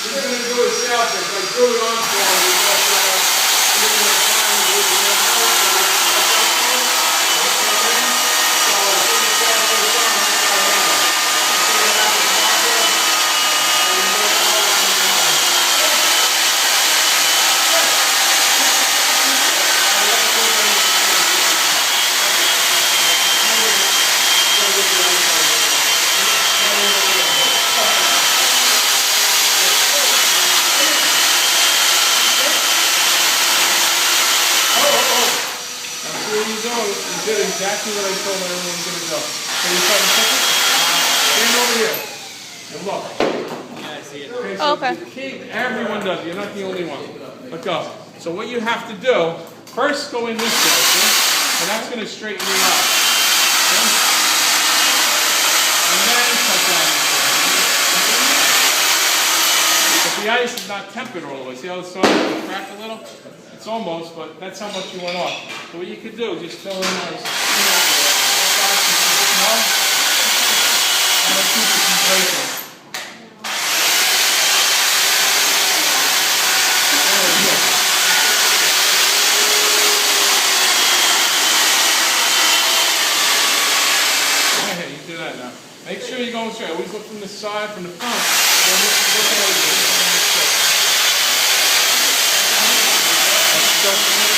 He's going to do it selfish, like do it on for him because he didn't have time to do it himself. So as soon as that goes on, he's going to have it. He's going to have it proper, and he's going to all on the line. You did exactly what I told everyone to do. So you try to check it? Stand over here. And look. Yeah, I see it. Okay, so Okay. the key, everyone does it. You're not the only one. But go. So what you have to do, first go in this way, okay? And that's going to straighten you out. Okay? And then cut down this way. But the ice is not tempered all the way. See how it's starting to crack a little? It's almost, but that's how much you went off. So what you could do is just fill in those, and it'll keep it from breaking. Okay, you do that now. Make sure you're going straight. Always look from the side, from the front. Then look at it. Let's go from there.